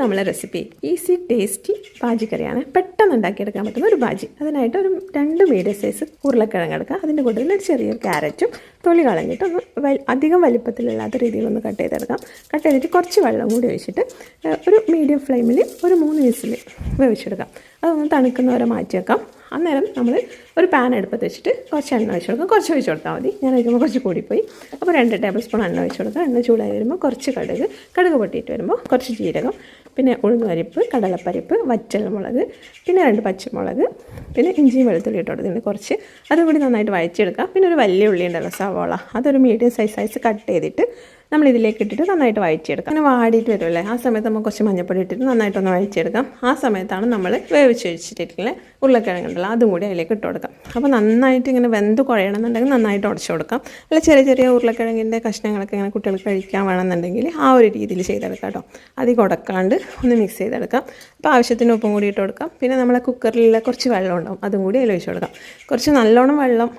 നമ്മളെ recipe easy tasty Baji കറിയാണ്. പെട്ടെന്ന് ഉണ്ടാക്കിയെടുക്കാൻ പറ്റുന്ന ഒരു ബാജി. അതിനായിട്ട് ഒരു 2 മീഡിയം സൈസ് ഉരുളക്കിഴങ്ങ് എടുക്കുക. അതിൻ്റെ കൂട്ടത്തിൽ ഒരു ചെറിയൊരു ക്യാരറ്റും തൊലി കളഞ്ഞിട്ട് ഒന്ന് അധികം വലിപ്പത്തിലില്ലാത്ത രീതിയിലൊന്ന് കട്ട് ചെയ്തെടുക്കാം. കട്ട് ചെയ്തിട്ട് കുറച്ച് വെള്ളം കൂടി ഒഴിച്ചിട്ട് ഒരു മീഡിയം ഫ്ലെയിമിൽ ഒരു 3 വിസിൽ വേവിച്ചെടുക്കാം. അതൊന്ന് തണുക്കുന്നവരെ മാറ്റി വെക്കാം. അന്നേരം നമ്മൾ ഒരു പാൻ അടുപ്പത്ത് വെച്ചിട്ട് കുറച്ച് എണ്ണ ഒഴിച്ച് കൊടുക്കാം. കുറച്ച് ഒഴിച്ച് കൊടുത്താൽ മതി. ഞാൻ ഒഴിക്കുമ്പോൾ കുറച്ച് കൂടിപ്പോയി. അപ്പോൾ 2 ടേബിൾ സ്പൂൺ എണ്ണ ഒഴിച്ച് കൊടുക്കുക. എണ്ണ ചൂടായി വരുമ്പോൾ കുറച്ച് കടുക് പൊട്ടിയിട്ട് വരുമ്പോൾ കുറച്ച് ജീരകം, പിന്നെ ഉഴുന്നുപരിപ്പ്, കടലപ്പരിപ്പ്, വറ്റൽമുളക്, പിന്നെ 2 പച്ചമുളക്, പിന്നെ ഇഞ്ചിയും വെളുത്തുള്ളി ഇട്ട് കൊടുത്തിട്ടുണ്ട് കുറച്ച്. അതും കൂടി നന്നായിട്ട് വഴച്ചെടുക്കാം. പിന്നെ ഒരു വലിയ ഉള്ളി ഉണ്ടല്ലോ, സവോള, അതൊരു മീഡിയം സൈസ് കട്ട് ചെയ്തിട്ട് നമ്മൾ ഇതിലേക്ക് ഇട്ടിട്ട് നന്നായിട്ട് വഴച്ചെടുക്കാം. അങ്ങനെ വാടിയിട്ട് വരുമല്ലേ, ആ സമയത്ത് നമുക്ക് കുറച്ച് മഞ്ഞൾപ്പൊടി ഇട്ടിട്ട് നന്നായിട്ടൊന്ന് വഴച്ചെടുക്കാം. ആ സമയത്താണ് നമ്മൾ വേവിച്ച് വെച്ചിട്ടുള്ള ഉരുളക്കിഴങ്ങുണ്ടല്ലോ അതും കൂടി അതിലേക്ക് ഇട്ട് കൊടുക്കാം. അപ്പോൾ നന്നായിട്ട് ഇങ്ങനെ വെന്ത് കുഴയണമെന്നുണ്ടെങ്കിൽ നന്നായിട്ട് ഉടച്ചു കൊടുക്കാം. അല്ല ചെറിയ ഉരുളക്കിഴങ്ങിൻ്റെ കഷ്ണങ്ങളൊക്കെ ഇങ്ങനെ കുട്ടികൾക്ക് കഴിക്കാൻ വേണമെന്നുണ്ടെങ്കിൽ ആ ഒരു രീതിയിൽ ചെയ്തെടുക്കാം കേട്ടോ. അധികം ഉടക്കാണ്ട് ഒന്ന് മിക്സ് ചെയ്തെടുക്കാം. അപ്പോൾ ആവശ്യത്തിന് ഉപ്പും കൂടി ഇട്ട് കൊടുക്കാം. പിന്നെ നമ്മളെ കുക്കറിൽ കുറച്ച് വെള്ളം ഉണ്ടാവും, അതും കൂടി അതിൽ ഒഴിച്ച് കൊടുക്കാം. കുറച്ച് നല്ലോണം വെള്ളം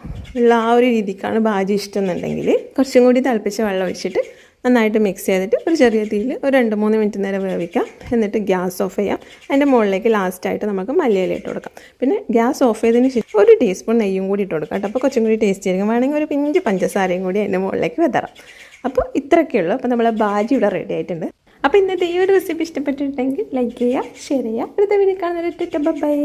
ഉള്ള ആ ഒരു രീതിക്കാണ് ബാജി ഇഷ്ടം എന്നുണ്ടെങ്കിൽ കുറച്ചും കൂടി തിളപ്പിച്ച വെള്ളം ഒഴിച്ചിട്ട് നന്നായിട്ട് മിക്സ് ചെയ്തിട്ട് ഒരു ചെറിയ തീയിൽ ഒരു 2-3 മിനിറ്റ് നേരം വേവിക്കാം. എന്നിട്ട് ഗ്യാസ് ഓഫ് ചെയ്യാം. അതിൻ്റെ മുകളിലേക്ക് ലാസ്റ്റായിട്ട് നമുക്ക് മല്ലിയില ഇട്ട് കൊടുക്കാം. പിന്നെ ഗ്യാസ് ഓഫ് ചെയ്തതിന് ശേഷം ഒരു ടീസ്പൂൺ നെയ്യും കൂടി ഇട്ട് കൊടുക്കാം കേട്ടോ. അപ്പോൾ കുറച്ചും കൂടി ടേസ്റ്റ് ആയിരിക്കും. വേണമെങ്കിൽ ഒരു പിഞ്ച് പഞ്ചസാരയും കൂടി അതിൻ്റെ മുകളിലേക്ക് വിതറാം. അപ്പോൾ ഇത്രയൊക്കെയുള്ളൂ. അപ്പോൾ നമ്മളെ ബാജി ഇവിടെ റെഡി ആയിട്ടുണ്ട്. അപ്പോൾ ഇന്നത്തെ ഈ ഒരു റെസിപ്പി ഇഷ്ടപ്പെട്ടിട്ടുണ്ടെങ്കിൽ ലൈക്ക് ചെയ്യുക, ഷെയർ ചെയ്യുക. അടുത്ത വീഡിയോ കാണുന്നവരെ ബൈ.